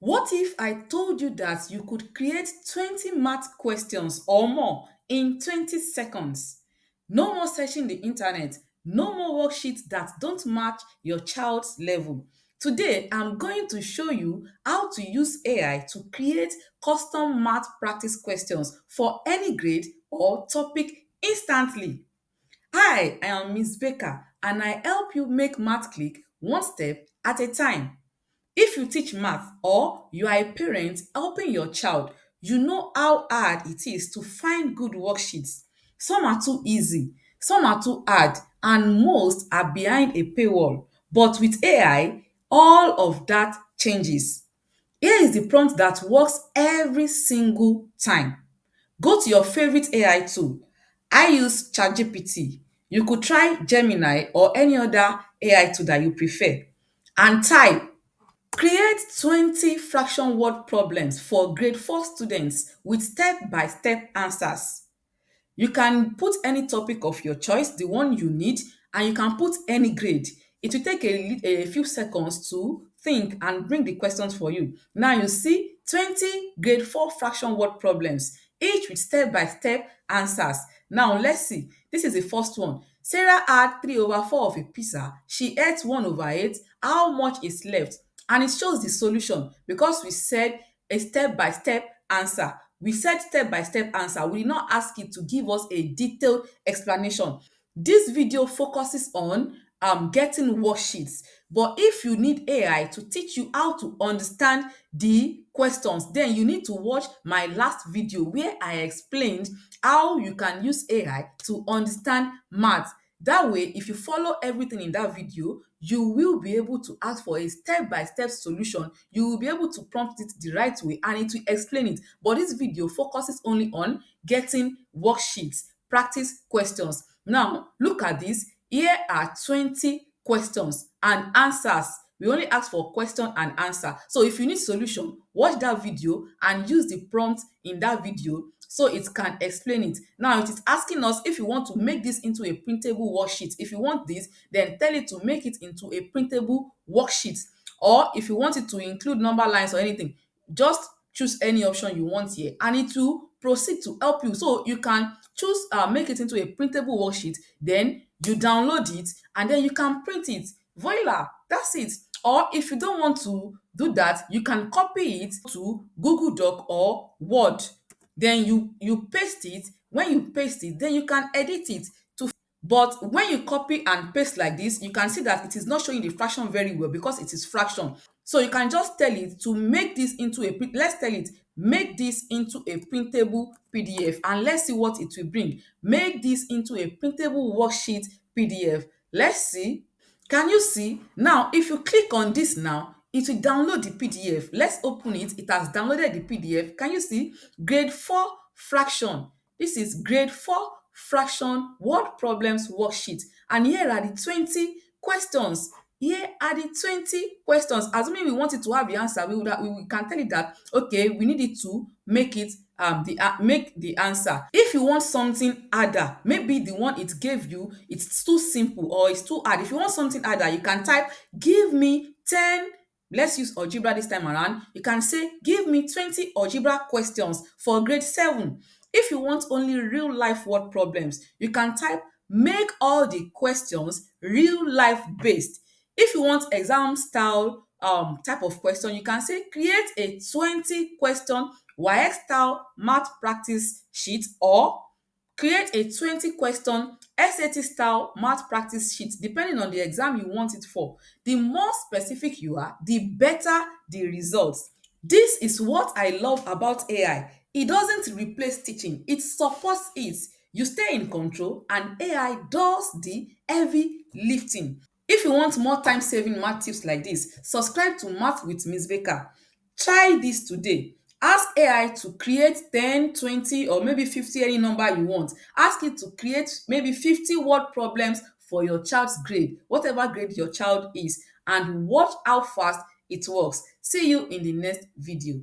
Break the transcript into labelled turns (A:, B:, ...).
A: What if I told you that you could create 20 math questions or more in 20 seconds? No more searching the internet, no more worksheets that don't match your child's level. Today, I'm going to show you how to use AI to create custom math practice questions for any grade or topic instantly. Hi, I am Miss Becca and I help you make math click one step at a time. If you teach math or you are a parent helping your child, you know how hard it is to find good worksheets. Some are too easy, some are too hard, and most are behind a paywall. But with AI, all of that changes. Here is the prompt that works every single time. Go to your favorite AI tool. I use ChatGPT. You could try Gemini or any other AI tool that you prefer and type. Create 20 fraction word problems for grade 4 students with step-by-step answers. You can put any topic of your choice, the one you need, and you can put any grade. It will take a few seconds to think and bring the questions for you. Now you see 20 grade 4 fraction word problems, each with step-by-step answers. Now let's see. This is the first one. Sarah had 3 over 4 of a pizza. She ate 1 over 8. How much is left? And it shows the solution because we said a step-by-step answer. We said step-by-step answer. We did not ask it to give us a detailed explanation. This video focuses on getting worksheets, but if you need AI to teach you how to understand the questions, then you need to watch my last video where I explained how you can use AI to understand math. That way, if you follow everything in that video, you will be able to ask for a step-by-step solution. You will be able to prompt it the right way and it will explain it. But this video focuses only on getting worksheets, practice questions. Now, look at this. Here are 20 questions and answers. We only ask for question and answer. So if you need solution, watch that video and use the prompt in that video so it can explain it. Now it is asking us if you want to make this into a printable worksheet. If you want this, then tell it to make it into a printable worksheet. Or if you want it to include number lines or anything, just choose any option you want here and it will proceed to help you. So you can choose make it into a printable worksheet, then you download it and then you can print it. Voila, that's it. Or if you don't want to do that, you can copy it to Google Doc or Word. Then you paste it. When you paste it, then you can edit it to. But when you copy and paste like this, you can see that it is not showing the fraction very well because it is fraction. So you can just tell it to make this into a let's tell it make this into a printable PDF and let's see what it will bring. Make this into a printable worksheet PDF. Let's see. Can you see? Now, if you click on this now, it will download the PDF. Let's open it. It has downloaded the PDF. Can you see? Grade 4 fraction. This is grade 4 fraction word problems worksheet. And here are the 20 questions. Here are the 20 questions. Assuming we want it to have the answer, we can tell it that, okay, we need it to make it make the answer. If you want something harder, maybe the one it gave you it's too simple or it's too hard. If you want something harder, you can type give me 10. Let's use algebra this time around. You can say give me 20 algebra questions for grade 7. If you want only real life word problems, you can type make all the questions real life based. If you want exam style type of question, you can say create a 20 question WAEC style math practice sheet or create a 20 question SAT style math practice sheet depending on the exam you want it for. The more specific you are, the better the results. This is what I love about AI. It doesn't replace teaching, it supports it. You stay in control and AI does the heavy lifting. If you want more time saving math tips like this, subscribe to Math with Miss Becca. Try this today. Ask AI to create 10, 20 or maybe 50 any number you want. Ask it to create maybe 50 word problems for your child's grade, whatever grade your child is, and watch how fast it works. See you in the next video.